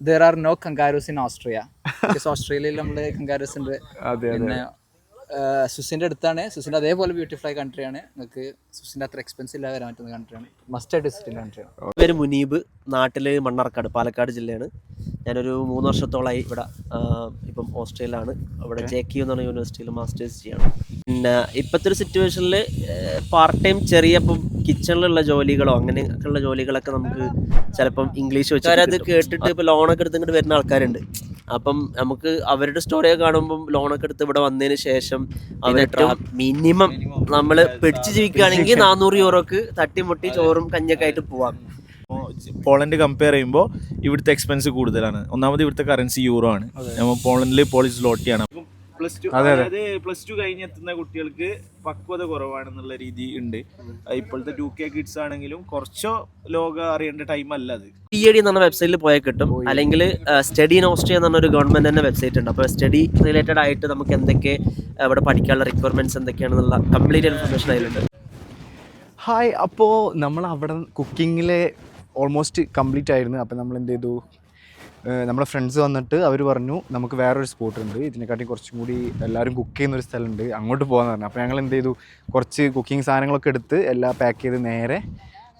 there are no kangaroos in Austria. Because ഓസ്ട്രേലിയയിൽ നമ്മൾ Kangaroos ഉണ്ട്. പിന്നെ സ്വിസിൻ്റെ അടുത്താണ്. സ്വിസിൻ്റെ അതേപോലെ ബ്യൂട്ടിഫുൾ ആയ കൺട്രിയാണ്. നിങ്ങൾക്ക് സ്വിസിൻ്റെ അത്ര എക്സ്പെൻസീവ് ഇല്ലാതെ വരാൻ പറ്റുന്ന കൺട്രിയാണ്. മസ്റ്റ് ആയിട്ട് വിസിറ്റ് ചെയ്യുന്ന കൺട്രിയാണ്. പേര് മുനീബ്, നാട്ടിൽ മണ്ണാർക്കാട്, പാലക്കാട് ജില്ലയാണ്. ഞാനൊരു 3 വർഷത്തോളമായി ഇവിടെ ഇപ്പം ഓസ്ട്രേലിയയിലാണ്. ഇവിടെ JQ എന്ന് പറഞ്ഞ യൂണിവേഴ്സിറ്റിയിൽ മാസ്റ്റേഴ്സ് ചെയ്യണം. പിന്നെ ഇപ്പോഴത്തെ ഒരു സിറ്റുവേഷനിൽ പാർട്ട് ടൈം ചെറിയ ഇപ്പം കിച്ചണിലുള്ള ജോലികളോ അങ്ങനെയൊക്കെയുള്ള ജോലികളൊക്കെ നമുക്ക് ചിലപ്പം ഇംഗ്ലീഷ് വെച്ചാൽ അത് കേട്ടിട്ട് ഇപ്പോൾ ലോണൊക്കെ എടുത്ത് ഇങ്ങോട്ട് വരുന്ന ആൾക്കാരുണ്ട്. അപ്പം നമുക്ക് അവരുടെ സ്റ്റോറിയൊക്കെ കാണുമ്പം ലോണൊക്കെ എടുത്ത് ഇവിടെ വന്നതിന് ശേഷം മിനിമം നമ്മൾ പിടിച്ച് ജീവിക്കുകയാണെങ്കിൽ 400 യൂറോക്ക് തട്ടിമുട്ടി ചോറും കഞ്ഞൊക്കെ ആയിട്ട് പോവാം. പോളണ്ട് കമ്പയർ ചെയ്യുമ്പോൾ ഇവിടുത്തെ എക്സ്പെൻസ് കൂടുതലാണ്. ഒന്നാമത് ഇവിടുത്തെ കറൻസി യൂറോ ആണ്. പോളണ്ടിൽ പോളിഷ് സ്ലോട്ടിയാണ്. പ്ലസ് ടു കഴിഞ്ഞ് എത്തുന്ന കുട്ടികൾക്ക് പക്വത കുറവാണെന്നുള്ള രീതി ഉണ്ട്. ഇപ്പോഴത്തെ 2K കിഡ്സ് ആണെങ്കിലും കുറച്ചോ ലോകം അറിയേണ്ട ടൈം അല്ല അത്. PAD എന്ന് പറഞ്ഞ വെബ്സൈറ്റിൽ പോയാൽ കിട്ടും. അല്ലെങ്കിൽ സ്റ്റഡി ഇൻ ഓസ്ട്രിയ എന്ന് പറഞ്ഞൊരു ഗവൺമെന്റ് തന്നെ വെബ്സൈറ്റ് ഉണ്ട്. അപ്പോൾ സ്റ്റഡി റിലേറ്റഡ് ആയിട്ട് നമുക്ക് എന്തൊക്കെ ഇവിടെ പഠിക്കാനുള്ള റിക്വയർമെന്റ്സ് എന്തൊക്കെയാണെന്നുള്ള കംപ്ലീറ്റ് ഇൻഫർമേഷൻ അതിലുണ്ട്. ഹായ്, അപ്പോൾ നമ്മൾ അവിടെ കുക്കിങ്ങിലെ ഓൾമോസ്റ്റ് കംപ്ലീറ്റ് ആയിരുന്നു. അപ്പോൾ നമ്മൾ എന്ത് ചെയ്തു, നമ്മളെ ഫ്രണ്ട്സ് വന്നിട്ട് അവർ പറഞ്ഞു നമുക്ക് വേറൊരു സ്പോട്ട് ഉണ്ട്, ഇതിനെക്കാട്ടി കുറച്ചും കൂടി എല്ലാവരും കുക്ക് ചെയ്യുന്നൊരു സ്ഥലമുണ്ട്, അങ്ങോട്ട് പോകാമെന്ന് പറഞ്ഞു. അപ്പോൾ ഞങ്ങൾ എന്ത് ചെയ്തു, കുറച്ച് കുക്കിംഗ് സാധനങ്ങളൊക്കെ എടുത്ത് എല്ലാം പാക്ക് ചെയ്ത് നേരെ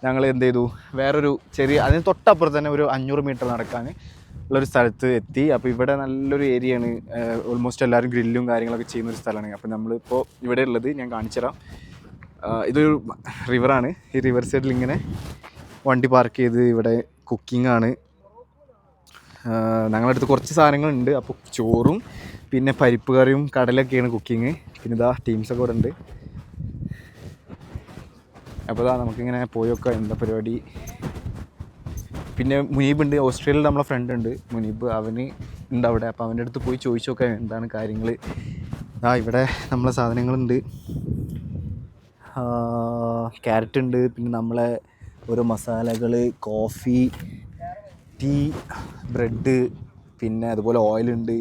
ഞങ്ങൾ എന്ത് ചെയ്തു, വേറൊരു ചെറിയ അതിന് തൊട്ടപ്പുറത്ത് തന്നെ ഒരു 500 മീറ്റർ നടക്കാൻ ഉള്ളൊരു സ്ഥലത്ത് എത്തി. അപ്പോൾ ഇവിടെ നല്ലൊരു ഏരിയയാണ്. ഓൾമോസ്റ്റ് എല്ലാവരും ഗ്രില്ലും കാര്യങ്ങളൊക്കെ ചെയ്യുന്നൊരു സ്ഥലമാണ്. അപ്പോൾ നമ്മളിപ്പോൾ ഇവിടെ ഉള്ളത് ഞാൻ കാണിച്ചു തരാം. ഇതൊരു റിവറാണ്. ഈ റിവർ സൈഡിൽ ഇങ്ങനെ വണ്ടി പാർക്ക് ചെയ്ത് ഇവിടെ കുക്കിംഗ് ആണ്. ഞങ്ങളുടെ അടുത്ത് കുറച്ച് സാധനങ്ങളുണ്ട്. അപ്പോൾ ചോറും പിന്നെ പരിപ്പ് കറിയും കടലൊക്കെയാണ് കുക്കിങ്. പിന്നെ ഇതാ ടീംസൊക്കെ ഇവിടെ ഉണ്ട്. അപ്പോൾ ഇതാ നമുക്കിങ്ങനെ പോയൊക്കെ എന്താ പരിപാടി. പിന്നെ മുനീബ് ഉണ്ട്, ഓസ്ട്രേലിയയിൽ നമ്മളെ ഫ്രണ്ട് ഉണ്ട് മുനീബ്, അവന് ഉണ്ട് അവിടെ. അപ്പോൾ അവൻ്റെ അടുത്ത് പോയി ചോദിച്ചു നോക്കാം എന്താണ് കാര്യങ്ങൾ. ഇവിടെ നമ്മളെ സാധനങ്ങളുണ്ട്. ക്യാരറ്റ് ഉണ്ട്, പിന്നെ നമ്മളെ ഓരോ മസാലകൾ, കോഫി, ടീ, ബ്രെഡ്, പിന്നെ അതുപോലെ ഓയിലുണ്ട്.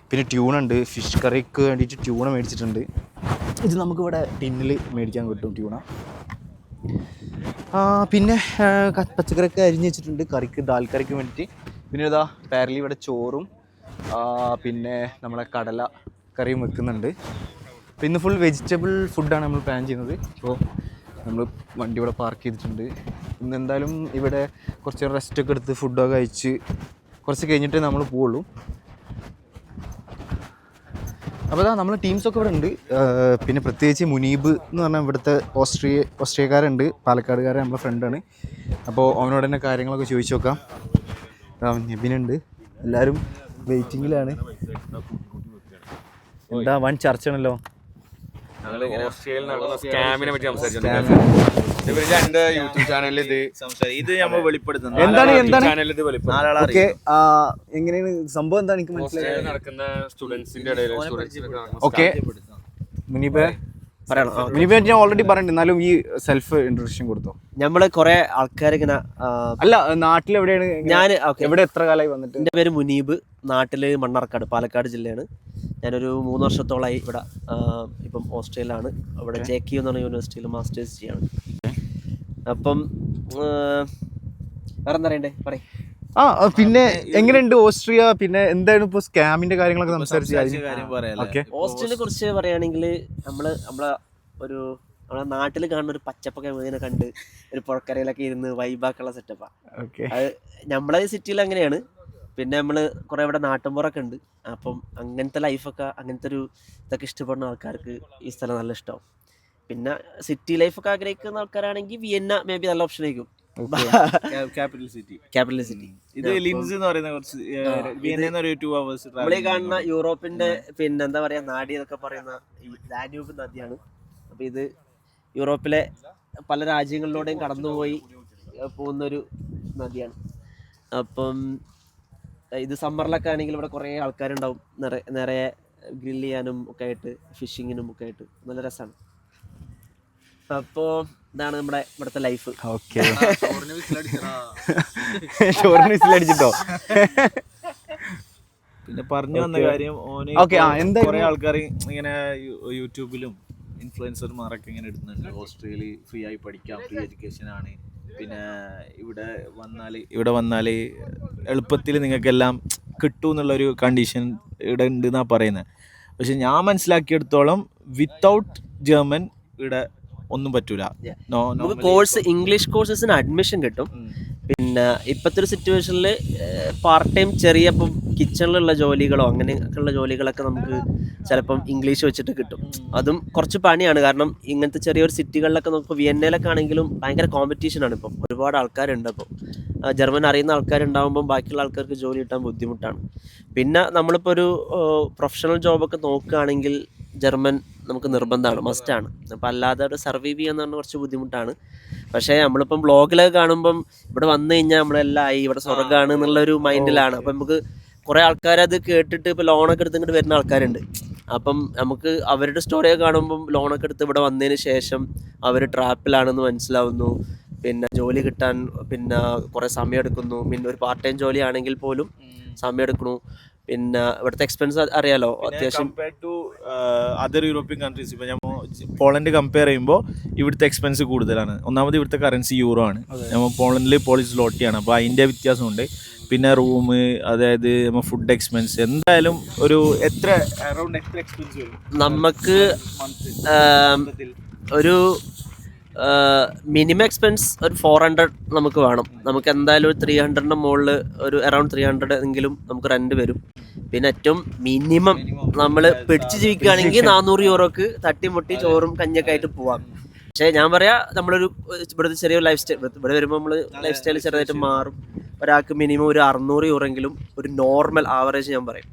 പിന്നെ ട്യൂണ ഉണ്ട്. ഫിഷ് കറിക്ക് വേണ്ടിയിട്ട് ട്യൂണ മേടിച്ചിട്ടുണ്ട്. ഇത് നമുക്കിവിടെ ടിന്നിൽ മേടിക്കാൻ കിട്ടും ട്യൂണ. പിന്നെ പച്ചക്കറിയൊക്കെ അരിഞ്ഞ് വെച്ചിട്ടുണ്ട് കറിക്ക്, ദാൽ കറിക്ക് വേണ്ടിയിട്ട്. പിന്നെ ഇതാ പാരലി ഇവിടെ ചോറും പിന്നെ നമ്മളെ കടല കറിയും വെക്കുന്നുണ്ട്. അപ്പോൾ ഇന്ന് ഫുൾ വെജിറ്റബിൾ ഫുഡാണ് നമ്മൾ പ്ലാൻ ചെയ്യുന്നത്. അപ്പോൾ നമ്മൾ വണ്ടി ഇവിടെ പാർക്ക് ചെയ്തിട്ടുണ്ട്. ഇന്ന് എന്തായാലും ഇവിടെ കുറച്ച് റെസ്റ്റൊക്കെ എടുത്ത് ഫുഡൊക്കെ കഴിച്ച് കുറച്ച് കഴിഞ്ഞിട്ടേ നമ്മൾ പോവുള്ളൂ. അപ്പോൾ അതാ നമ്മൾ ടീംസൊക്കെ ഇവിടെ ഉണ്ട്. പിന്നെ പ്രത്യേകിച്ച് മുനീബ് എന്ന് പറഞ്ഞാൽ ഇവിടുത്തെ ഓസ്ട്രിയക്കാരുണ്ട്, പാലക്കാടുകാരൻ നമ്മളെ ഫ്രണ്ടാണ്. അപ്പോൾ അവനോട് തന്നെ കാര്യങ്ങളൊക്കെ ചോദിച്ചു നോക്കാം. നെബിനുണ്ട്, എല്ലാവരും വെയിറ്റിങ്ങിലാണ്. എന്താ വൺ ചർച്ചയാണല്ലോ. ഓസ്ട്രേലിയയിൽ നടക്കുന്ന സ്കാമിനെ പറ്റി എങ്ങനെയാണ് സംഭവം, എന്താണ് എനിക്ക് മനസ്സിലായി. നടക്കുന്ന സ്റ്റുഡൻസിന്റെ ഇടയിൽ ഓക്കെ മുനീബ് ഞാൻ ഓൾറെഡി പറഞ്ഞിട്ടുണ്ട്, എന്നാലും ഈ സെൽഫ് ഇൻട്രൊഡക്ഷൻ കൊടുത്തോ. നമ്മള് കുറെ ആൾക്കാർ ഇങ്ങനെ അല്ല നാട്ടിൽ എവിടെയാണ്, ഞാൻ എവിടെ എത്ര കാലമായി വന്നിട്ട്. എൻ്റെ പേര് മുനീബ്, നാട്ടില് മണ്ണാർക്കാട്, പാലക്കാട് ജില്ലയാണ്. ഞാനൊരു 3 വർഷത്തോളമായി ഇവിടെ ഇപ്പം ഓസ്ട്രേലിയയിലാണ്. ഇവിടെ JQ എന്ന് പറഞ്ഞ യൂണിവേഴ്സിറ്റിയിൽ മാസ്റ്റേഴ്സ് ചെയ്യാണ്. അപ്പം വേറെ എന്താ പറയണ്ടേ, പറയും. പിന്നെ എങ്ങനെയുണ്ട് ഓസ്ട്രിയ, പിന്നെ എന്തായാലും ഇപ്പോൾ സ്കാമിന്റെ കാര്യങ്ങളൊക്കെ സംസാരിച്ചു. ഓസ്ട്രേലിയയെ കുറിച്ച് പറയുകയാണെങ്കിൽ നമ്മളെ നമ്മളെ നാട്ടിൽ കാണുന്ന ഒരു പച്ചപ്പൊക്കെ ഇങ്ങനെ കണ്ട് ഒരു പുഴക്കരയിലൊക്കെ ഇരുന്ന് വൈബാക്കുള്ള സെറ്റപ്പാണ്. അത് നമ്മളെ സിറ്റിയിൽ അങ്ങനെയാണ്. പിന്നെ നമ്മൾ കുറേ ഇവിടെ നാട്ടിൻപുറമൊക്കെ ഉണ്ട്. അപ്പം അങ്ങനത്തെ ലൈഫൊക്കെ, അങ്ങനത്തെ ഒരു ഇതൊക്കെ ഇഷ്ടപ്പെടുന്ന ആൾക്കാർക്ക് ഈ സ്ഥലം നല്ല ഇഷ്ടമാവും. പിന്നെ സിറ്റി ലൈഫൊക്കെ ആഗ്രഹിക്കുന്ന ആൾക്കാരാണെങ്കിൽ വിയന്ന മേ ബി നല്ല ഓപ്ഷൻ ആയിരിക്കും. Capital city. ഇത് ലിൻസ് എന്ന് പറയുന്ന കുറച്ച് വിയന്നയിൽ 2 hours നമ്മളീ കാണുന്ന യൂറോപ്പിന്റെ പിന്നെ എന്താ പറയാ നാഡി എന്നൊക്കെ പറയുന്ന ഈ ഡാന്യൂബ് നദിയാണ്. അപ്പൊ ഇത് യൂറോപ്പിലെ പല രാജ്യങ്ങളിലൂടെയും കടന്നുപോയി പോകുന്നൊരു നദിയാണ്. അപ്പം ഇത് സമ്മറിലൊക്കെ ആണെങ്കിൽ ഇവിടെ കുറേ ആൾക്കാരുണ്ടാവും, നിറയെ ഗ്രില്ല് ചെയ്യാനും ഒക്കെ ആയിട്ട്, ഫിഷിങ്ങിനും ഒക്കെ ആയിട്ട് നല്ല രസമാണ്. അപ്പോൾ ഇതാണ് നമ്മുടെ ഇവിടുത്തെ ലൈഫ്. ഓക്കെ, ചോറിന് വിസിലടിച്ചിട്ടോ. പിന്നെ പറഞ്ഞു വന്ന കാര്യം, കുറെ ആൾക്കാർ ഇങ്ങനെ യൂട്യൂബിലും ഇൻഫ്ലുവൻസർമാരൊക്കെ ഇങ്ങനെ ഇടുന്നുണ്ട്, ഓസ്ട്രേലിയ ഫ്രീ ആയി പഠിക്കാം, ഫ്രീ എഡ്യൂക്കേഷൻ ആണ്, പിന്നെ ഇവിടെ വന്നാൽ എളുപ്പത്തിൽ നിങ്ങൾക്കെല്ലാം കിട്ടും എന്നുള്ളൊരു കണ്ടീഷൻ ഇവിടെ ഉണ്ട് എന്നാണ് പറയുന്നത്. പക്ഷെ ഞാൻ മനസ്സിലാക്കിയെടുത്തോളം വിത്തൗട്ട് ജർമ്മൻ ഇവിടെ ഒന്നും പറ്റൂല. നമുക്ക് കോഴ്സ് ഇംഗ്ലീഷ് കോഴ്സസിന് അഡ്മിഷൻ കിട്ടും. പിന്നെ ഇപ്പോഴത്തെ ഒരു സിറ്റുവേഷനിൽ പാർട്ട് ടൈം ചെറിയ ഇപ്പം കിച്ചണിലുള്ള ജോലികളോ അങ്ങനെയൊക്കെയുള്ള ജോലികളൊക്കെ നമുക്ക് ചിലപ്പം ഇംഗ്ലീഷ് വെച്ചിട്ട് കിട്ടും. അതും കുറച്ച് പണിയാണ്. കാരണം ഇങ്ങനത്തെ ചെറിയൊരു സിറ്റികളിലൊക്കെ നമുക്ക് വിയന്നയിലൊക്കെ ആണെങ്കിലും ഭയങ്കര കോമ്പറ്റീഷനാണ്. ഇപ്പം ഒരുപാട് ആൾക്കാരുണ്ട്. അപ്പം ജർമ്മൻ അറിയുന്ന ആൾക്കാരുണ്ടാകുമ്പം ബാക്കിയുള്ള ആൾക്കാർക്ക് ജോലി കിട്ടാൻ ബുദ്ധിമുട്ടാണ്. പിന്നെ നമ്മളിപ്പോൾ ഒരു പ്രൊഫഷണൽ ജോബൊക്കെ നോക്കുകയാണെങ്കിൽ ജർമ്മൻ നമുക്ക് നിർബന്ധമാണ്, മസ്റ്റാണ്. അപ്പം അല്ലാതെ അവിടെ സർവൈവ് ചെയ്യാന്ന് പറഞ്ഞാൽ കുറച്ച് ബുദ്ധിമുട്ടാണ്. പക്ഷേ നമ്മളിപ്പം ബ്ലോഗിലൊക്കെ കാണുമ്പം ഇവിടെ വന്നു കഴിഞ്ഞാൽ നമ്മളെല്ലാം ആയി, ഇവിടെ സ്വർഗ്ഗമാണ് എന്നുള്ളൊരു മൈൻഡിലാണ്. അപ്പം നമുക്ക് കുറേ ആൾക്കാരത് കേട്ടിട്ട് ഇപ്പോൾ ലോണൊക്കെ എടുത്ത് ഇങ്ങോട്ട് വരുന്ന ആൾക്കാരുണ്ട്. അപ്പം നമുക്ക് അവരുടെ സ്റ്റോറിയൊക്കെ കാണുമ്പം ലോണൊക്കെ എടുത്ത് ഇവിടെ വന്നതിന് ശേഷം അവർ ട്രാപ്പിലാണെന്ന് മനസ്സിലാവുന്നു. പിന്നെ ജോലി കിട്ടാൻ പിന്നെ കുറേ സമയം എടുക്കുന്നു. പിന്നെ ഒരു പാർട്ട് ടൈം ജോലി ആണെങ്കിൽ പോലും സമയം എടുക്കുന്നു. പിന്നെ ഇവിടുത്തെ എക്സ്പെൻസ് അറിയാലോ, അത്യാവശ്യം compared to other European countries. ഇപ്പോൾ നമ്മൾ പോളണ്ട് കമ്പയർ ചെയ്യുമ്പോൾ ഇവിടുത്തെ എക്സ്പെൻസ് കൂടുതലാണ്. ഒന്നാമത് ഇവിടുത്തെ കറൻസി യൂറോ ആണ്. നമ്മൾ പോളണ്ടിൽ പോളിഷ് സ്ലോട്ടിയാണ്. അപ്പോൾ അതിൻ്റെ വ്യത്യാസമുണ്ട്. പിന്നെ റൂം, അതായത് നമ്മൾ ഫുഡ് എക്സ്പെൻസ് എന്തായാലും ഒരു എത്ര എക്സ്പെൻസ് വരും നമുക്ക് ഒരു മിനിമം എക്സ്പെൻസ് ഒരു 400 നമുക്ക് വേണം. നമുക്ക് എന്തായാലും ഒരു 300ന്റെ മുകളിൽ ഒരു അറൗണ്ട് 300 എങ്കിലും നമുക്ക് റെന്റ് വരും. പിന്നെ ഏറ്റവും മിനിമം നമ്മൾ പിടിച്ച് ജീവിക്കുകയാണെങ്കിൽ 400 യൂറോക്ക് തട്ടിമുട്ടി ചോറും കഞ്ഞൊക്കെ ആയിട്ട് പോവാം. പക്ഷേ ഞാൻ പറയാ നമ്മളൊരു ഇവിടുത്തെ ചെറിയൊരു ലൈഫ് സ്റ്റൈൽ, ഇവിടെ വരുമ്പോൾ നമ്മൾ ലൈഫ് സ്റ്റൈൽ ചെറുതായിട്ട് മാറും. ഒരാൾക്ക് മിനിമം ഒരു 600 യൂറോയെങ്കിലും ഒരു നോർമൽ ആവറേജ് ഞാൻ പറയും.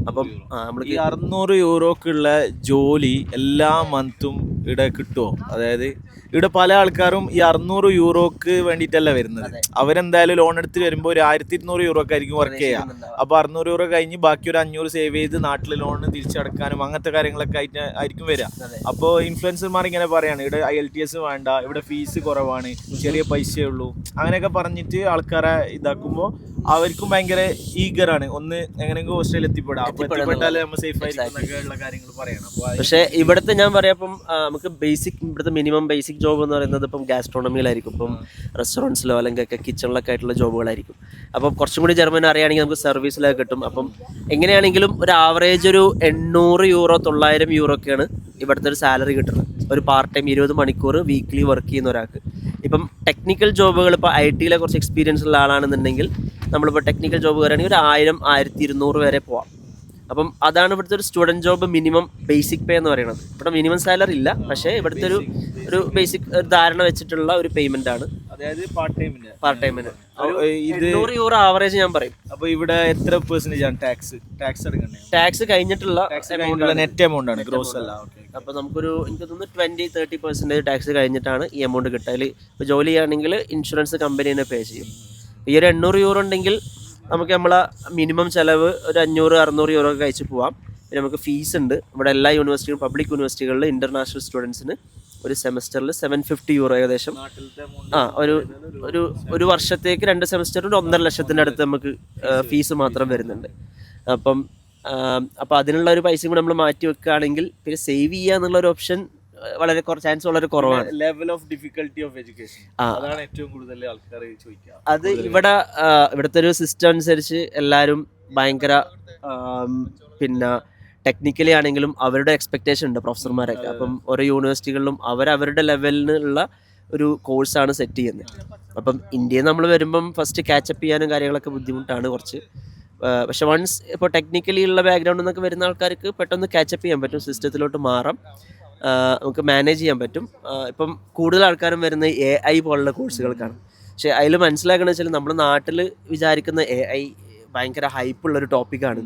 അപ്പം നമ്മൾക്ക് ഈ 600 യൂറോക്കുള്ള ജോലി എല്ലാ മന്തും ഇവിടെ കിട്ടുമോ? അതായത് ഇവിടെ പല ആൾക്കാരും ഈ 600 യൂറോക്ക് വേണ്ടിയിട്ടല്ല വരുന്നത്. അവരെന്തായാലും ലോൺ എടുത്ത് വരുമ്പോൾ ഒരു 1200 യൂറോക്കായിരിക്കും വർക്ക് ചെയ്യുക. അപ്പോൾ 600 യൂറോ കഴിഞ്ഞ് ബാക്കി ഒരു 500 സേവ് ചെയ്ത് നാട്ടിൽ ലോണ് തിരിച്ചടക്കാനും അങ്ങനത്തെ കാര്യങ്ങളൊക്കെ ആയിരിക്കും വരിക. അപ്പോൾ ഇൻഫ്ലുവൻസർമാർ ഇങ്ങനെ പറയാണ് ഇവിടെ IELTS വേണ്ട, ഇവിടെ ഫീസ് കുറവാണ്, ചെറിയ പൈസയേ ഉള്ളൂ, അങ്ങനെയൊക്കെ പറഞ്ഞിട്ട് ആൾക്കാരെ ഇതാക്കുമ്പോൾ അവർക്കും ഭയങ്കര ഈഗറാണ് ഒന്ന് എങ്ങനെയെങ്കിലും ഓസ്ട്രേലിയ എത്തിപ്പെട്ടാലേ നമ്മൾ സേഫ് ആയിരിക്കും കാര്യങ്ങൾ പറയണം. പക്ഷേ ഇവിടുത്തെ ഞാൻ പറയാം, ഇപ്പം നമുക്ക് ബേസിക് ഇവിടുത്തെ മിനിമം ബേസിക് ജോബ് എന്ന് പറയുന്നത് ഇപ്പം ഗാസ്ട്രോണമിയിലായിരിക്കും. ഇപ്പം റെസ്റ്റോറൻറ്റ്സിലോ അല്ലെങ്കിൽ കിച്ചണിലൊക്കെ ആയിട്ടുള്ള ജോബുകളായിരിക്കും. അപ്പം കുറച്ചും കൂടി ജർമ്മൻ അറിയുകയാണെങ്കിൽ നമുക്ക് സർവീസിലൊക്കെ കിട്ടും. അപ്പം എങ്ങനെയാണെങ്കിലും ഒരു ആവറേജ് ഒരു 800 യൂറോ 900 യൂറോ ഒക്കെയാണ് ഇവിടുത്തെ ഒരു സാലറി കിട്ടുന്നത്. ഒരു പാർട്ട് ടൈം 20 മണിക്കൂർ വീക്ക്ലി വർക്ക് ചെയ്യുന്ന ഒരാൾക്ക്. ഇപ്പം ടെക്നിക്കൽ ജോബുകൾ ഇപ്പോൾ IT-യിലെ കുറച്ച് എക്സ്പീരിയൻസ് ഉള്ള ആളാണെന്നുണ്ടെങ്കിൽ നമ്മളിപ്പോൾ ടെക്നിക്കൽ ജോബ് കയറുകയാണെങ്കിൽ ഒരു 1000-1200 വരെ പോവാം. അപ്പം അതാണ് ഇവിടുത്തെ ഒരു student job minimum basic pay എന്ന് പറയുന്നത്. ഇവിടെ മിനിമം സാലറി ഇല്ല, പക്ഷേ ഇവിടുത്തെ ഒരു ബേസിക് ധാരണ വെച്ചിട്ടുള്ള ഒരു പേയ്മെന്റ് ആണ്. അതായത് പാർട്ട് ടൈമിന് 800 യൂറോ ആവറേജ് ഞാൻ പറയും. അപ്പോൾ ഇവിടെ എത്ര % ആണ് ടാക്സ് എടുക്കണ്ടേ? ടാക്സ് കഴിഞ്ഞിട്ടുള്ള നെറ്റ് എമൗണ്ട് ആണ്, ഗ്രോസ് അല്ല. അപ്പോൾ നമുക്കൊരു എനിക്ക് തോന്നുന്നു 20-30% ടാക്സ് കഴിഞ്ഞിട്ടാണ് ഈ എമൗണ്ട് കിട്ടുക. അതിൽ ഇപ്പോൾ ജോലി ചെയ്യുകയാണെങ്കിൽ ഇൻഷുറൻസ് കമ്പനി തന്നെ പേ ചെയ്യും. ഈ ഒരു 800 യൂറോ ഉണ്ടെങ്കിൽ നമുക്ക് നമ്മളെ മിനിമം ചിലവ് ഒരു 500-600 യൂറോ ഒക്കെ കഴിച്ച് പോവാം. പിന്നെ നമുക്ക് ഫീസ് ഉണ്ട്. ഇവിടെ എല്ലാ യൂണിവേഴ്സിറ്റികളും പബ്ലിക് യൂണിവേഴ്സിറ്റികളിൽ ഇൻ്റർനാഷണൽ സ്റ്റുഡൻസിന് ഒരു സെമസ്റ്ററിൽ 750 യൂറോ ഏകദേശം ഒരു വർഷത്തേക്ക് 2 സെമസ്റ്ററിൽ 1.5 ലക്ഷത്തിൻ്റെ അടുത്ത് നമുക്ക് ഫീസ് മാത്രം വരുന്നുണ്ട്. അപ്പം അതിനുള്ള ഒരു പൈസയും കൂടെ നമ്മൾ മാറ്റി വെക്കുകയാണെങ്കിൽ പിന്നെ സേവ് ചെയ്യുക എന്നുള്ള ഒരു ഓപ്ഷൻ വളരെ ചാൻസ് വളരെ കുറവാണ്. Level of difficulty of education അതാണ് ഏറ്റവും കൂടുതൽ ആൾക്കാർ ചോദിക്കുക. അത് ഇവിടുത്തെ ഒരു സിസ്റ്റം അനുസരിച്ച് എല്ലാവരും ഭയങ്കര പിന്നെ ടെക്നിക്കലി ആണെങ്കിലും അവരുടെ എക്സ്പെക്റ്റേഷൻ ഉണ്ട് പ്രൊഫസർമാരൊക്കെ. അപ്പം ഓരോ യൂണിവേഴ്സിറ്റികളിലും അവരുടെ ലെവലിനുള്ള ഒരു കോഴ്സാണ് സെറ്റ് ചെയ്യുന്നത്. അപ്പം ഇന്ത്യയിൽ നമ്മൾ വരുമ്പം ഫസ്റ്റ് ക്യാച്ചപ്പ് ചെയ്യാനും കാര്യങ്ങളൊക്കെ ബുദ്ധിമുട്ടാണ് കുറച്ച്. പക്ഷെ വൺസ് ഇപ്പോൾ ടെക്നിക്കലി ഉള്ള ബാക്ക്ഗ്രൗണ്ടിൽ നിന്നൊക്കെ വരുന്ന ആൾക്കാർക്ക് പെട്ടെന്ന് ക്യാച്ചപ്പ് ചെയ്യാൻ പറ്റും, സിസ്റ്റത്തിലോട്ട് മാറാം, നമുക്ക് മാനേജ് ചെയ്യാൻ പറ്റും. ഇപ്പം കൂടുതൽ ആൾക്കാരും വരുന്നത് AI പോലുള്ള കോഴ്സുകൾക്കാണ്. പക്ഷേ അതിൽ മനസ്സിലാക്കണമെന്ന് വെച്ചാൽ നമ്മുടെ നാട്ടിൽ വിചാരിക്കുന്ന AI ഭയങ്കര ഹൈപ്പുള്ളൊരു ടോപ്പിക്കാണ്,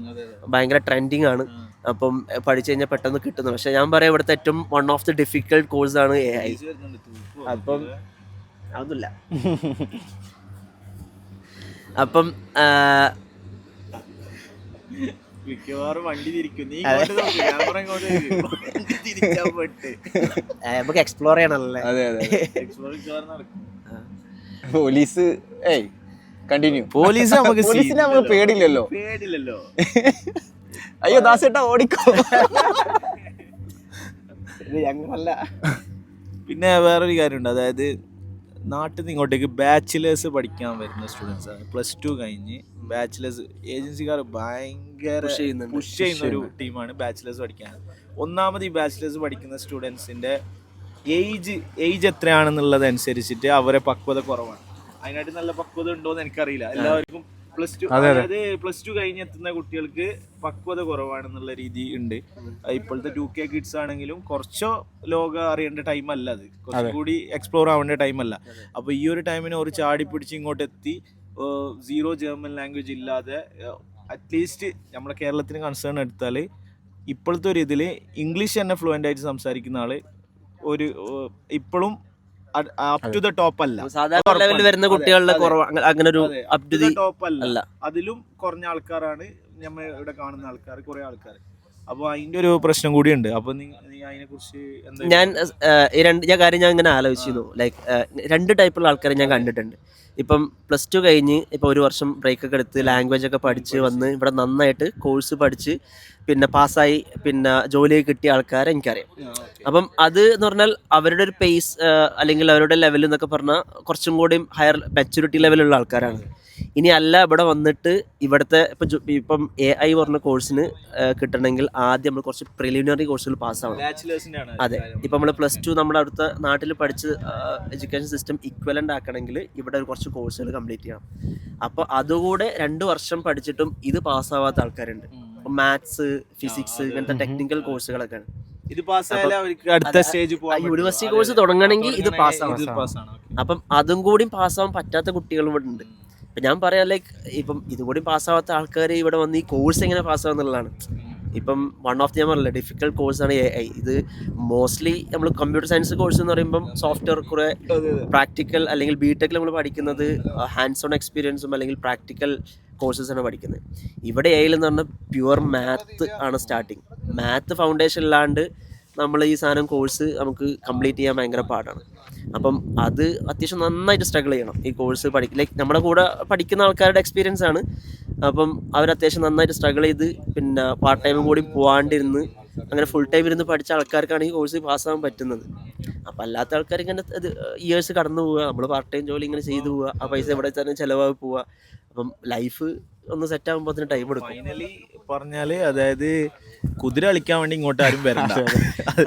ഭയങ്കര ട്രെൻഡിങ് ആണ്. അപ്പം പഠിച്ചു കഴിഞ്ഞാൽ പെട്ടെന്ന് കിട്ടുന്നു. പക്ഷെ ഞാൻ പറയാം ഇവിടുത്തെ ഏറ്റവും വൺ ഓഫ് ദി ഡിഫിക്കൽട്ട് കോഴ്സാണ് AI. അപ്പം അതൊന്നുമില്ല. അപ്പം മിക്കവാറും വണ്ടി തിരിക്കും. നമുക്ക് എക്സ്പ്ലോർ ചെയ്യണല്ലേ. Police continue. പോലീസ് നമുക്ക് പേടില്ലല്ലോ. അയ്യോ ദാസേട്ടാ ഓടിക്കോ. ഞങ്ങളല്ല. പിന്നെ വേറൊരു കാര്യമുണ്ട്, അതായത് നാട്ടിൽ നിന്ന് ഇങ്ങോട്ടേക്ക് ബാച്ചിലേഴ്സ് പഠിക്കാൻ വരുന്ന സ്റ്റുഡൻസ് ആണ്. +2 കഴിഞ്ഞ് ബാച്ചിലേഴ്സ് ഏജൻസിക്കാർ ഭയങ്കര പുഷ് ചെയ്യുന്ന ഒരു ടീമാണ് ബാച്ചിലേഴ്സ് പഠിക്കാൻ. ഒന്നാമത് ഈ ബാച്ചിലേഴ്സ് പഠിക്കുന്ന സ്റ്റുഡൻസിൻ്റെ ഏജ് എത്രയാണെന്നുള്ളതനുസരിച്ചിട്ട് അവരെ പക്വത കുറവാണ്. അതിനായിട്ട് നല്ല പക്വത ഉണ്ടോയെന്ന് എനിക്കറിയില്ല. എല്ലാവർക്കും അതായത് +2 കഴിഞ്ഞ് എത്തുന്ന കുട്ടികൾക്ക് പക്വത കുറവാണെന്നുള്ള രീതി ഉണ്ട്. ഇപ്പോഴത്തെ 2K കിഡ്സ് ആണെങ്കിലും കുറച്ചോ ലോകം അറിയേണ്ട ടൈമല്ല, അത് കുറച്ചുകൂടി എക്സ്പ്ലോർ ആവേണ്ട ടൈമല്ല. അപ്പോൾ ഈ ഒരു ടൈമിന് ഒരു ചാടി പിടിച്ച് ഇങ്ങോട്ട് എത്തി 0 ജർമ്മൻ ലാംഗ്വേജ് ഇല്ലാതെ അറ്റ്ലീസ്റ്റ് നമ്മുടെ കേരളത്തിന് കൺസേൺ എടുത്താൽ ഇപ്പോഴത്തെ ഒരു ഇതിൽ ഇംഗ്ലീഷ് തന്നെ ഫ്ലുവൻ്റ് ആയിട്ട് സംസാരിക്കുന്ന ആൾ ഒരു ഇപ്പോഴും അപ് ടു ദ ടോപ്പ് അല്ല. സാധാരണ ലെവലിൽ വരുന്ന കുട്ടികളുടെ അങ്ങനെ ഒരു അപ് ടു ദി ടോപ്പ് അല്ല, അതിലും കുറഞ്ഞ ആൾക്കാരാണ് നമ്മൾ ഇവിടെ കാണുന്ന ആൾക്കാർ, കുറെ ആൾക്കാർ. അപ്പോൾ അതിന്റെ ഒരു പ്രശ്നം കൂടിയുണ്ട്. അപ്പോൾ നീ അതിനെ കുറിച്ച് ഞാൻ കാര്യം ഞാൻ ഇങ്ങനെ ആലോചിച്ചിരുന്നു. ലൈക്ക് 2 ടൈപ്പുള്ള ആൾക്കാരെ ഞാൻ കണ്ടിട്ടുണ്ട്. ഇപ്പം +2 കഴിഞ്ഞ് ഇപ്പോൾ 1 വർഷം ബ്രേക്കൊക്കെ എടുത്ത് ലാംഗ്വേജ് ഒക്കെ പഠിച്ച് വന്ന് ഇവിടെ നന്നായിട്ട് കോഴ്സ് പഠിച്ച് പിന്നെ പാസ്സായി പിന്നെ ജോലി കിട്ടിയ ആൾക്കാരെ എനിക്കറിയാം. അപ്പം അത് എന്ന് പറഞ്ഞാൽ അവരുടെ ഒരു പേസ് അല്ലെങ്കിൽ അവരുടെ ലെവൽ എന്നൊക്കെ പറഞ്ഞാൽ കുറച്ചും കൂടി ഹയർ മെച്യൂരിറ്റി ലെവലുള്ള ആൾക്കാരാണ്. ഇനി അല്ല ഇവിടെ വന്നിട്ട് ഇവിടുത്തെ ഇപ്പം AI പറഞ്ഞ കോഴ്സിന് കിട്ടണമെങ്കിൽ ആദ്യം നമ്മൾ കുറച്ച് പ്രിലിമിനറി കോഴ്സുകൾ പാസ്സാവണം. അതെ, ഇപ്പം നമ്മൾ +2 നമ്മുടെ അടുത്ത നാട്ടിൽ പഠിച്ച് എഡ്യൂക്കേഷൻ സിസ്റ്റം ഇക്വലൻ്റ് ആക്കണമെങ്കിൽ ഇവിടെ കുറച്ച് കോഴ്സുകൾ കംപ്ലീറ്റ് ചെയ്യണം. അപ്പോൾ അതുകൂടെ 2 വർഷം പഠിച്ചിട്ടും ഇത് പാസ്സാവാത്ത ആൾക്കാരുണ്ട്. മാത്സ്, ഫിസിക്സ് ഇങ്ങനത്തെ ടെക്നിക്കൽ കോഴ്സുകളൊക്കെയാണ്. ഇത് പാസ്സായാലേ അവർക്ക് അടുത്ത സ്റ്റേജ് യൂണിവേഴ്സിറ്റി കോഴ്സ് തുടങ്ങണമെങ്കിൽ ഇത് പാസ്സാവണം. അപ്പം അതും കൂടി പാസ്സാവാൻ പറ്റാത്ത കുട്ടികളും ഇവിടെ ഉണ്ട്. ഇപ്പം ഞാൻ പറയാം ലൈക്ക് ഇപ്പം ഇതുകൂടി പാസ്സാവാത്ത ആൾക്കാർ ഇവിടെ വന്ന് ഈ കോഴ്സ് എങ്ങനെ പാസ്സാവുന്നുള്ളതാണ്. ഇപ്പം വൺ ഓഫ് ദി ഞാൻ പറഞ്ഞില്ല ഡിഫിക്കൽട്ട് കോഴ്സാണ് AI. ഇത് മോസ്റ്റ്ലി നമ്മൾ കമ്പ്യൂട്ടർ സയൻസ് കോഴ്സ് എന്ന് പറയുമ്പം സോഫ്റ്റ്വെയർ കുറേ പ്രാക്ടിക്കൽ അല്ലെങ്കിൽ BTech നമ്മൾ പഠിക്കുന്നത് ഹാൻഡ്സ് ഓൺ എക്സ്പീരിയൻസും അല്ലെങ്കിൽ പ്രാക്ടിക്കൽ കോഴ്സസാണ് പഠിക്കുന്നത്. ഇവിടെ AI എന്ന് പറഞ്ഞാൽ പ്യുവർ മാത്ത് ആണ് സ്റ്റാർട്ടിങ്. മാത്ത് ഫൗണ്ടേഷൻ ഇല്ലാണ്ട് നമ്മൾ ഈ സാധനം കോഴ്സ് നമുക്ക് കംപ്ലീറ്റ് ചെയ്യാൻ ഭയങ്കര പാടാണ്. അപ്പം അത് അത്യാവശ്യം നന്നായിട്ട് സ്ട്രഗിൾ ചെയ്യണം ഈ കോഴ്സ് ലൈക്ക് നമ്മുടെ കൂടെ പഠിക്കുന്ന ആൾക്കാരുടെ എക്സ്പീരിയൻസ് ആണ്. അപ്പം അവർ അത്യാവശ്യം നന്നായിട്ട് സ്ട്രഗിൾ ചെയ്ത് പിന്നെ പാർട്ട് ടൈമും കൂടി പോകാണ്ടിരുന്ന് അങ്ങനെ ഫുൾ ടൈം ഇരുന്ന് പഠിച്ച ആൾക്കാർക്കാണ് ഈ കോഴ്സ് പാസ്സാകാൻ പറ്റുന്നത്. അപ്പം അല്ലാത്ത ആൾക്കാർ ഇങ്ങനെ ഇയേഴ്സ് കടന്നു പോവുക, നമ്മൾ പാർട്ട് ടൈം ജോലി ഇങ്ങനെ ചെയ്തു പോവുക, ആ പൈസ ഇവിടെ തന്നെ ചിലവായി പോവുക. അപ്പം ലൈഫ് ഒന്ന് സെറ്റ് ആകുമ്പോൾ അതിന് ടൈം എടുക്കും. ഫൈനലി പറഞ്ഞാല് അതായത് കുതിര കളിക്കാൻ വേണ്ടി ഇങ്ങോട്ട് ആരും വരണ്ട.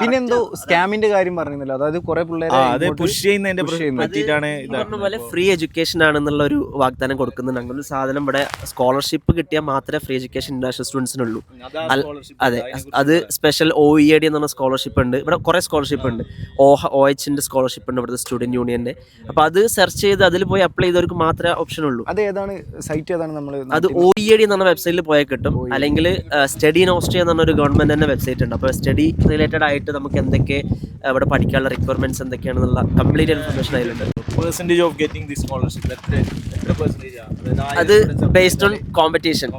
പിന്നെ എന്തോ സ്കാമിന്റെ കാര്യം പറഞ്ഞില്ല, അതായത് കുറെ പിള്ളേരെ പുഷ് ചെയ്യുന്നതിന്റെ പറ്റിയിട്ടാണ് പറഞ്ഞ പോലെ ഫ്രീ എഡ്യൂക്കേഷൻ ആണെന്നുള്ള ഒരു വാഗ്ദാനം കൊടുക്കുന്നുണ്ട്. അങ്ങനെ ഒരു സാധനം ഇവിടെ സ്കോളർഷിപ്പ് കിട്ടിയാൽ മാത്രമേ ഫ്രീ എഡ്യൂക്കേഷൻ ഇന്റർനാഷണൽ സ്റ്റുഡൻസിനുള്ളൂ. അതെ, അത് സ്പെഷ്യൽ OEAD എന്ന് പറഞ്ഞ സ്കോളർഷിപ്പ് ഉണ്ട്. ഇവിടെ കുറെ സ്കോളർഷിപ്പ് ഉണ്ട്. OHന്റെ സ്കോളർഷിപ്പ് ഉണ്ട് ഇവിടുത്തെ സ്റ്റുഡന്റ് യൂണിയന്റെ. അപ്പോൾ അത് സെർച്ച് ചെയ്ത് അതിൽ പോയി അപ്ലൈ ചെയ്തവർക്ക് മാത്രമേ ഓപ്ഷൻ ഉള്ളൂ. അത് ഏതാണ് സൈറ്റ് ഏതാണ്? നമ്മൾ അത് OEAD എന്ന് പറഞ്ഞ വെബ്സൈറ്റിൽ പോയാൽ കിട്ടും. അല്ലെങ്കിൽ സ്റ്റഡി ഇൻ ഓസ്ട്രിയ എന്ന് പറഞ്ഞൊരു ഗവൺമെന്റ് തന്നെ വെബ്സൈറ്റ് ഉണ്ട്. അപ്പോൾ സ്റ്റഡി റിലേറ്റഡ് ആയിട്ട് നമുക്ക് എന്തൊക്കെ ഇവിടെ പഠിക്കാനുള്ള റിക്വയർമെന്റ്സ് എന്തൊക്കെയാണെന്നുള്ള കംപ്ലീറ്റ് ഇൻഫർമേഷൻ അതിലുണ്ട്. Percentage of getting this scholarship എത്ര പെർസെന്റേജ് ആണ്? അത് ബേസ്ഡ് ഓൺ കോമ്പറ്റീഷൻ.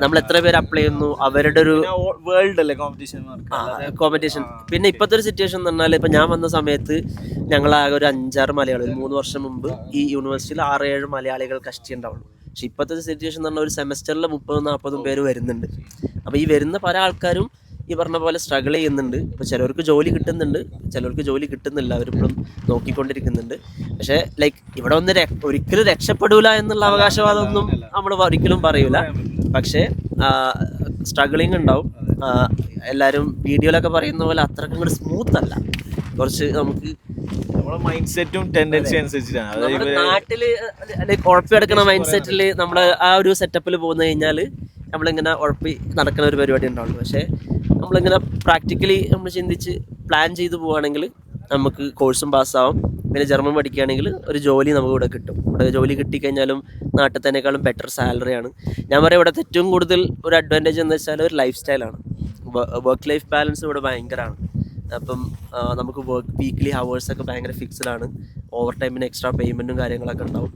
നമ്മൾ എത്ര പേര് അപ്ലൈ ചെയ്യുന്നു, അവരുടെ ഒരു വേൾഡ് അല്ലേ കോമ്പറ്റീഷൻ. പിന്നെ ഇപ്പോഴത്തെ ഒരു സിറ്റുവേഷൻ എന്ന് പറഞ്ഞാൽ ഇപ്പം ഞാൻ വന്ന സമയത്ത് ഞങ്ങളാകെ ഒരു 5-6 മലയാളികൾ, 3 വർഷം മുമ്പ് ഈ യൂണിവേഴ്സിറ്റിയിൽ 6-7 മലയാളികൾ കഷ്ടി ഉണ്ടാവുള്ളൂ. പക്ഷെ ഇപ്പോഴത്തെ സിറ്റുവേഷൻ എന്ന് പറഞ്ഞാൽ ഒരു സെമസ്റ്ററിൽ 30-40 പേര് വരുന്നുണ്ട്. അപ്പോൾ ഈ വരുന്ന പല ആൾക്കാരും ഈ പറഞ്ഞ പോലെ സ്ട്രഗിൾ ചെയ്യുന്നുണ്ട്. ഇപ്പോൾ ചിലവർക്ക് ജോലി കിട്ടുന്നുണ്ട്, ചിലവർക്ക് ജോലി കിട്ടുന്നില്ല, അവരിപ്പോഴും നോക്കിക്കൊണ്ടിരിക്കുന്നുണ്ട്. പക്ഷേ ലൈക്ക് ഇവിടെ ഒന്ന് ഒരിക്കലും രക്ഷപ്പെടൂല എന്നുള്ള അവകാശവാദമൊന്നും നമ്മൾ ഒരിക്കലും പറയൂല. പക്ഷേ സ്ട്രഗിളിങ് ഉണ്ടാവും. എല്ലാവരും വീഡിയോയിലൊക്കെ പറയുന്ന പോലെ അത്രക്കും കൂടി സ്മൂത്ത് അല്ല. കുറച്ച് നമുക്ക് മൈൻഡ് സെറ്റും ടെൻഡൻസി അനുസരിച്ചിട്ടാണ് നാട്ടില് ലൈക്ക് ഉഴപ്പിയെടുക്കുന്ന മൈൻഡ് സെറ്റിൽ നമ്മൾ ആ ഒരു സെറ്റപ്പിൽ പോകുന്ന കഴിഞ്ഞാൽ നമ്മളിങ്ങനെ ഉഴപ്പി നടക്കുന്ന ഒരു പരിപാടി ഉണ്ടാവുള്ളൂ. പക്ഷേ നമ്മളിങ്ങനെ പ്രാക്ടിക്കലി നമ്മൾ ചിന്തിച്ച് പ്ലാൻ ചെയ്ത് പോവുകയാണെങ്കിൽ നമുക്ക് കോഴ്സും പാസ്സാവും. പിന്നെ ജർമ്മൻ പഠിക്കുകയാണെങ്കിൽ ഒരു ജോലി നമുക്ക് ഇവിടെ കിട്ടും. ഇവിടെ ജോലി കിട്ടിക്കഴിഞ്ഞാലും നാട്ടിൽ തന്നെക്കാളും ബെറ്റർ സാലറിയാണ്. ഞാൻ പറയാം ഇവിടുത്തെ ഏറ്റവും കൂടുതൽ ഒരു അഡ്വാൻറ്റേജ് എന്ന് വെച്ചാൽ ഒരു ലൈഫ് സ്റ്റൈലാണ്. വർക്ക് ലൈഫ് ബാലൻസ് ഇവിടെ ഭയങ്കരമാണ്. അപ്പം നമുക്ക് വീക്ക്ലി ഹവേഴ്സൊക്കെ ഭയങ്കര ഫിക്സ്ഡാണ്. ഓവർ ടൈമിന് എക്സ്ട്രാ പേയ്മെൻറ്റും കാര്യങ്ങളൊക്കെ ഉണ്ടാവും.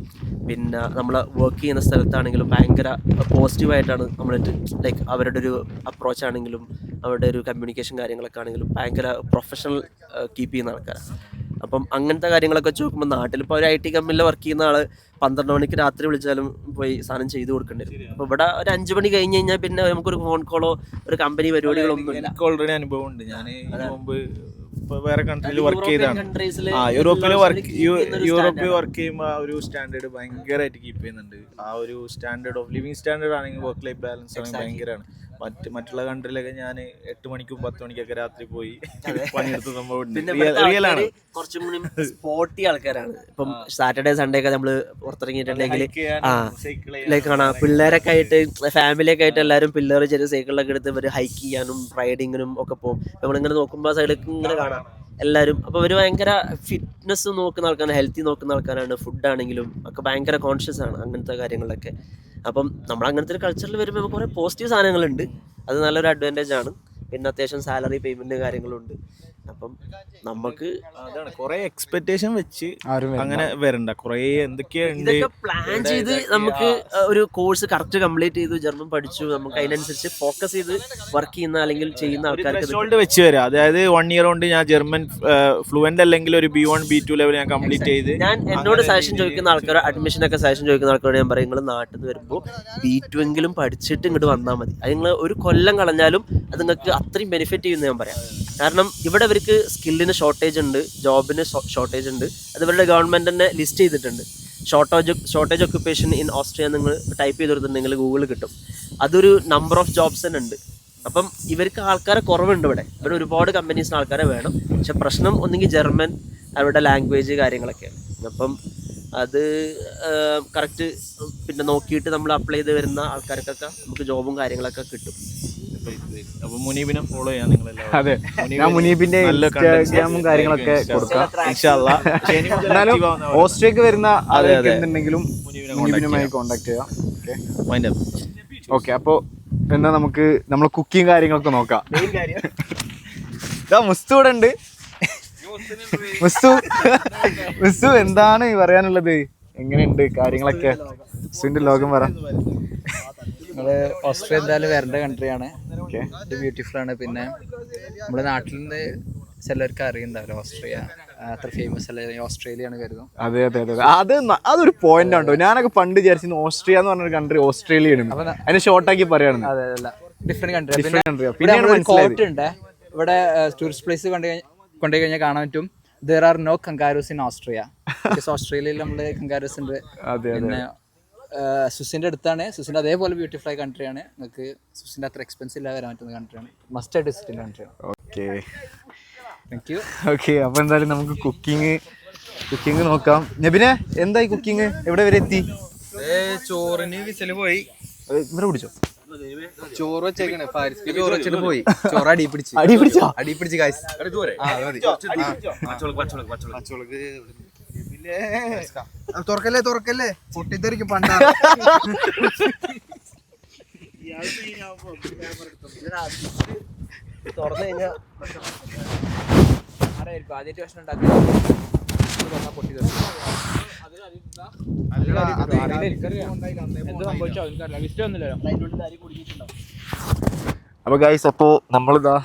പിന്നെ നമ്മൾ വർക്ക് ചെയ്യുന്ന സ്ഥലത്താണെങ്കിലും ഭയങ്കര പോസിറ്റീവായിട്ടാണ് നമ്മളായിട്ട് ലൈക്ക് അവരുടെ ഒരു അപ്രോച്ച് ആണെങ്കിലും അവരുടെ ഒരു കമ്മ്യൂണിക്കേഷൻ കാര്യങ്ങളൊക്കെ ആണെങ്കിലും ഭയങ്കര പ്രൊഫഷണൽ കീപ്പ് ചെയ്യുന്ന ആൾക്കാരാണ്. അപ്പം അങ്ങനത്തെ കാര്യങ്ങളൊക്കെ വെച്ച് നോക്കുമ്പോൾ നാട്ടിലിപ്പോൾ ഒരു IT കമ്പനിയിൽ വർക്ക് ചെയ്യുന്ന ആൾ 12 മണിക്ക് രാത്രി വിളിച്ചാലും പോയി സാധനം ചെയ്ത് കൊടുക്കേണ്ടി വരും. അപ്പോൾ ഇവിടെ ഒരു 5 മണി കഴിഞ്ഞ് കഴിഞ്ഞാൽ പിന്നെ നമുക്കൊരു ഫോൺ കോളോ ഒരു കമ്പനി പരിപാടികളൊന്നും ഇല്ല. എനിക്ക് ഓൾറെഡി അനുഭവം ഉണ്ട്. ഞാൻ മുമ്പ് വേറെ കൺട്രിയിൽ വർക്ക് ചെയ്താണ്. യൂറോപ്പിൽ വർക്ക് ചെയ്യുമ്പോൾ ആ ഒരു സ്റ്റാൻഡേർഡ് ഭയങ്കരമായിട്ട് കീപ്പ് ചെയ്യുന്നുണ്ട്. ആ ഒരു സ്റ്റാൻഡേർഡ് ഓഫ് ലിവിങ് സ്റ്റാൻഡേർഡ് ആണെങ്കിൽ വർക്ക് ലൈഫ് ബാലൻസ് ആണെങ്കിൽ ഭയങ്കരമാണ്. മറ്റുള്ള കൺട്രിയിലൊക്കെ ഞാൻ 8 മണിക്കും 10 മണിക്കൊക്കെ രാത്രി പോയി പണിയെടുത്ത സംഭവം കുറച്ചും കൂടി സ്പോർട്ടി ആൾക്കാരാണ്. ഇപ്പം സാറ്റർഡേ സൺഡേ ഒക്കെ നമ്മള് പുറത്തിറങ്ങിയിട്ടുണ്ടെങ്കിൽ ലൈക്ക് കാണാം പിള്ളേരൊക്കെ ആയിട്ട് ഫാമിലിയൊക്കെ ആയിട്ട് എല്ലാവരും പിള്ളേർ ചെറിയ സൈക്കിളിലൊക്കെ എടുത്ത് ഇവർ ഹൈക്ക് ചെയ്യാനും റൈഡിങ്ങിനും ഒക്കെ പോകും. നമ്മളിങ്ങനെ നോക്കുമ്പോൾ ആ സൈഡിലേക്ക് ഇങ്ങനെ കാണാം എല്ലാവരും. അപ്പോൾ അവർ ഭയങ്കര ഫിറ്റ്നസ് നോക്കുന്ന ആൾക്കാരാണ്, ഹെൽത്തി നോക്കുന്ന ആൾക്കാരാണ്. ഫുഡാണെങ്കിലും ഒക്കെ ഭയങ്കര കോൺഷ്യസ് ആണ് അങ്ങനത്തെ കാര്യങ്ങളിലൊക്കെ. അപ്പം നമ്മൾ അങ്ങനത്തെ ഒരു കൾച്ചറിൽ വരുമ്പോൾ നമുക്ക് കുറേ പോസിറ്റീവ് സാധനങ്ങളുണ്ട്, അത് നല്ലൊരു അഡ്വാൻറ്റേജ് ആണ്. പിന്നെ അത്യാവശ്യം സാലറി പേയ്മെൻറ്റ് കാര്യങ്ങളുണ്ട്. അപ്പം നമുക്ക് അതാണ് കുറേ എക്സ്പെക്ടേഷൻ വെച്ച് അങ്ങനെ വരണ്ട. കുറേ എന്തൊക്കെയുണ്ട് ഇതൊക്കെ പ്ലാൻ ചെയ്ത് നമുക്ക് ഒരു കോഴ്സ് കറക്റ്റ് കംപ്ലീറ്റ് ചെയ്തു, ജർമ്മൻ പഠിച്ചു, നമുക്ക് അതിനനുസരിച്ച് ഫോക്കസ് ചെയ്ത് വർക്ക് ചെയ്യുന്ന അല്ലെങ്കിൽ ചെയ്യുന്ന ആൾക്കാർക്ക് വെച്ച് വരാം. അതായത് 1 ഇയർ കൊണ്ട് ഞാൻ ജർമ്മൻ ഫ്ലുവന്റ് അല്ലെങ്കിൽ ഒരു B1 B2 ലെവൽ ഞാൻ കംപ്ലീറ്റ് ചെയ്ത്. ഞാൻ എന്നോട് സജഷൻ ചോദിക്കുന്ന ആൾക്കാർ, അഡ്മിഷനൊക്കെ സജഷൻ ചോദിക്കുന്ന ആൾക്കാരോട് ഞാൻ പറയും, നിങ്ങൾ നാട്ടിൽ നിന്ന് വരുമ്പോൾ B2 എങ്കിലും പഠിച്ചിട്ട് ഇങ്ങോട്ട് വന്നാൽ മതി. അത് നിങ്ങൾ ഒരു കൊല്ലം കളഞ്ഞാലും അത് നിങ്ങൾക്ക് അത്രയും ബെനിഫിറ്റ് ചെയ്യുമെന്ന് ഞാൻ പറയാം. കാരണം ഇവിടെ ഇവർക്ക് സ്കില്ലിന് ഷോർട്ടേജ് ഉണ്ട്, ജോബിന് ഷോർട്ടേജ് ഉണ്ട്. അത് ഇവരുടെ ഗവൺമെൻറ് തന്നെ ലിസ്റ്റ് ചെയ്തിട്ടുണ്ട്. ഷോർട്ടേജ് ഒക്യുപ്പേഷൻ ഇൻ ഓസ്ട്രിയ നിങ്ങൾ ടൈപ്പ് ചെയ്ത് കൊടുത്തിട്ടുണ്ടെങ്കിൽ ഗൂഗിളിൽ കിട്ടും. അതൊരു നമ്പർ ഓഫ് ജോബ്സ് തന്നെ ഉണ്ട്. അപ്പം ഇവർക്ക് ആൾക്കാരെ കുറവുണ്ട് ഇവിടെ ഒരുപാട് കമ്പനീസിന് ആൾക്കാരെ വേണം. പക്ഷെ പ്രശ്നം ഒന്നെങ്കിൽ ജർമ്മൻ, അവരുടെ ലാംഗ്വേജ് കാര്യങ്ങളൊക്കെയാണ്. അപ്പം അത് കറക്റ്റ് പിന്നെ നോക്കിയിട്ട് നമ്മൾ അപ്ലൈ ചെയ്ത് വരുന്ന ആൾക്കാർക്കൊക്കെ നമുക്ക് ജോബും കാര്യങ്ങളൊക്കെ കിട്ടും. അപ്പൊ മുനീബിനെ ഫോളോ ചെയ്യാൻ നിങ്ങളെല്ലാം. അതെ, ഞാൻ മുനീബിന്റെ ഇൻസ്റ്റാഗ്രാമും കാര്യങ്ങളൊക്കെ കൊടുക്കാം. എന്നാലും ഓസ്ട്രേലിയക്ക് വരുന്ന ആളുണ്ടെങ്കിലും മുനീബിനുമായി കോണ്ടാക്ട് ചെയ്യാം. ഓക്കെ, അപ്പോൾ എന്നാ നമുക്ക് നമ്മളെ കുക്കിങ് കാര്യങ്ങളൊക്കെ നോക്കാം. മുസ്തു ഇവിടെ ഉണ്ട്. മുസ്തു എന്താണ് പറയാനുള്ളത്? എങ്ങനെയുണ്ട് കാര്യങ്ങളൊക്കെ? മുസ്തുവിന്റെ ലോകം പറ. നമ്മള് ഓസ്ട്രേലിയ എന്തായാലും വരേണ്ട കൺട്രിയാണ്, ബ്യൂട്ടിഫുൾ ആണ്. പിന്നെ നമ്മുടെ നാട്ടിൽ നിന്ന് ചിലർക്ക് അറിയുന്നുണ്ടാവില്ല ഓസ്ട്രേലിയ അത്ര ഫേമസ് അല്ല, ഓസ്ട്രേലിയ കരുതും. അതെ അതെ അതെ, അതൊരു പോയിന്റ് ഉണ്ടോ? ഞാനൊക്കെ പണ്ട് വിചാരിച്ചു ഓസ്ട്രിയ എന്ന് പറഞ്ഞൊരു കൺട്രി ഓസ്ട്രേലിയയാണ്, അതിനെ ഷോർട്ടാക്കി പറയാണ്. അതെ അല്ല, ഡിഫറെന്റ് കൺട്രി. പിന്നെ കോട്ട് ഉണ്ട് ഇവിടെ, ടൂറിസ്റ്റ് പ്ലേസ് കൊണ്ടുപോയി കഴിഞ്ഞാൽ കാണാൻ പറ്റും. there are no kangaroos in Austria. ഓസ്ട്രേലിയയിൽ നമ്മള് കങ്കാരൂസ് ഉണ്ട്. പിന്നെ സ്വിസിന്റെ അടുത്താണ്. സ്വിസിന്റെ അതേപോലെ ബ്യൂട്ടിഫുൾ ആയ കൺട്രിയാണ്. നിങ്ങൾക്ക് സ്വിസിന്റെ അത്ര എക്സ്പെൻസീവ് ഇല്ലാതെ വരാൻ പറ്റുന്ന കൺട്രിയാണ്. മസ്റ്റ് ആയിട്ട് വിസിറ്റിംഗ് കൺട്രിയാണ്. Okay, thank you. ഓക്കെ, അപ്പൊ എന്തായാലും നമുക്ക് കുക്കിംഗ് നോക്കാം. നബിനെ, എന്തായി കുക്കിംഗ്? എവിടെ വരെ എത്തി? ചോറിന് വിസില് പോയി. ഇവിടെ പിടിച്ചോ? ചോറ് വെച്ചേക്കണേ, പാരിസ്ക്ക് ചോറ് വെച്ചിട്ട് പോയി. ചോറ് അടി പിടിച്ച് ഗൈസ്. തുറക്കല്ലേ പൊട്ടിത്തെറിക്കും പണ്ടാ. തുറന്നു കഴിഞ്ഞാൽ ആദ്യമായിട്ട് ഭക്ഷണം ഉണ്ടാക്കി അപ്പൊ ഗൈസ്, അപ്പോ നമ്മളിതാ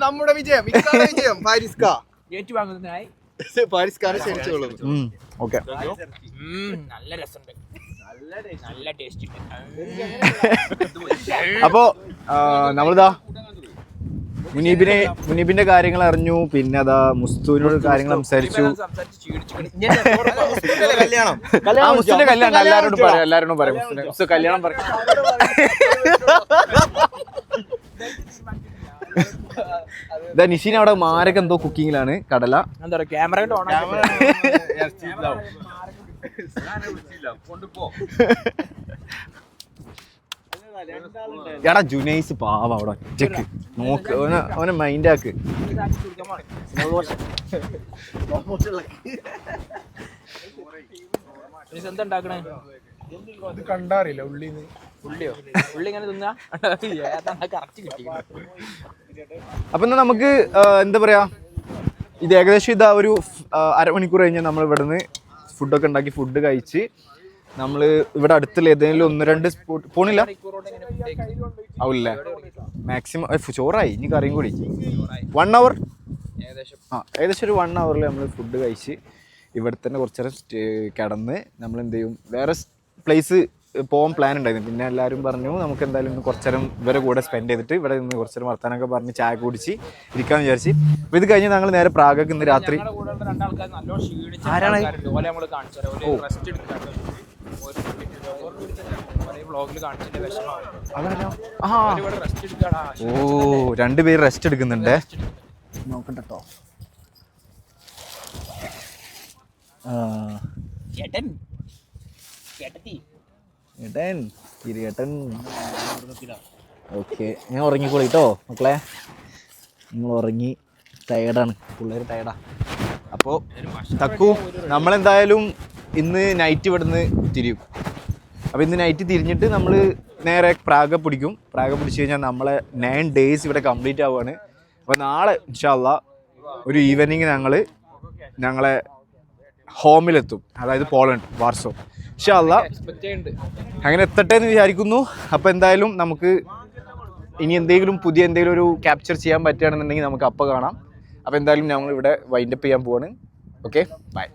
നമ്മുടെ വിജയം ഏറ്റുവാങ്ങുന്നതിനായി പാരിസ്കാരെ ക്ഷണിച്ചോളും. ഓക്കെ, നല്ല രസമുണ്ട്, നല്ല ടേസ്റ്റ്. അപ്പോ നമ്മളിതാ മുനീബിന്റെ കാര്യങ്ങൾ അറിഞ്ഞു. പിന്നെ അതാ മുസ്തുവിനോട് കാര്യങ്ങൾ സംസാരിച്ചു. മുസ്തുവിന്റെ കല്യാണം എല്ലാരോടും പറയാം. മുസ്തു കല്യാണം പറയാം. നിഷീൻ അവിടെ മാരൊക്കെ എന്തോ കുക്കിങ്ങിലാണ്. കടല എന്താ പറയാ, ക്യാമറ എടാ ജുനൈസ് പാവ അവിടെ ഒറ്റക്ക് നോക്ക്, അവനെ മൈൻഡ് ആക്ക്. എന്താ ഉണ്ടാക്കണേ? ഇത് കണ്ടറിയില്ല. ഉള്ളി ഇങ്ങനെ തിന്നാ കറക്റ്റ് കിട്ടി. അപ്പൊ എന്നാ നമുക്ക് എന്താ പറയാ, ഇത് ഏകദേശം ഇതാ ഒരു അരമണിക്കൂർ കഴിഞ്ഞാൽ നമ്മൾ ഇവിടുന്ന് ഫുഡൊക്കെ ഉണ്ടാക്കി ഫുഡ് കഴിച്ച് നമ്മൾ ഇവിടെ അടുത്തുള്ള ഏതെങ്കിലും 1-2 സ്പോട്ട് പോണില്ല ആവില്ലേ? മാക്സിമം ചോറായി, ഇനി കറിയും കൂടി 1 hour, ഏകദേശം ഒരു 1 hour നമ്മൾ ഫുഡ് കഴിച്ച് ഇവിടെ തന്നെ കുറച്ച് നേരം കിടന്ന് നമ്മൾ എന്ത് ചെയ്യും, വേറെ പ്ലേസ് പോകാൻ പ്ലാൻ ഉണ്ടായിരുന്നു. പിന്നെ എല്ലാവരും പറഞ്ഞു നമുക്ക് എന്തായാലും ഇന്ന് കുറച്ച് നേരം ഇവരെ കൂടെ സ്പെൻഡ് ചെയ്തിട്ട് ഇവിടെ നിന്ന് കുറച്ച് നേരം വർത്താനൊക്കെ പറഞ്ഞ് ചായ കുടിച്ച് ഇരിക്കാമെന്ന് വിചാരിച്ച്. അപ്പോൾ ഇത് കഴിഞ്ഞ് ഞങ്ങൾ നേരെ പ്രാഗക്ക് ഇന്ന് രാത്രി. ആരാണ്? ഓ, 2 പേര് റെസ്റ്റ് എടുക്കുന്നുണ്ട്. നോക്കട്ടെ കേട്ടോ. ഓക്കെ, ഞാൻ ഉറങ്ങിക്കോളി കേട്ടോ മക്കളെ. നിങ്ങൾ ഉറങ്ങി, ടയർഡാണ്, പിള്ളേർ ടയർഡാ. അപ്പോൾ തക്കു നമ്മളെന്തായാലും ഇന്ന് നൈറ്റ് ഇവിടുന്ന് തിരിയും. അപ്പോൾ ഇന്ന് നൈറ്റ് തിരിഞ്ഞിട്ട് നമ്മൾ നേരെ പ്രാഗ പിടിക്കും. പ്രാഗ പിടിച്ച് കഴിഞ്ഞാൽ നമ്മളെ 9 days ഇവിടെ കംപ്ലീറ്റ് ആവുകയാണ്. അപ്പോൾ നാളെ ഇൻഷാ അല്ലാഹ് ഒരു ഈവനിങ് ഞങ്ങളെ ഹോമിലെത്തും, അതായത് പോളണ്ട്, വാർസോ. ഇൻഷാ അല്ലാഹ് അങ്ങനെ എത്തട്ടെ എന്ന് വിചാരിക്കുന്നു. അപ്പോൾ എന്തായാലും നമുക്ക് ഇനി പുതിയ എന്തെങ്കിലും ഒരു ക്യാപ്ചർ ചെയ്യാൻ പറ്റുകയാണെന്നുണ്ടെങ്കിൽ നമുക്ക് അപ്പോൾ കാണാം. അപ്പോൾ എന്തായാലും ഞങ്ങൾ ഇവിടെ വൈൻഡപ്പ് ചെയ്യാൻ പോവാണ്. Okay, by.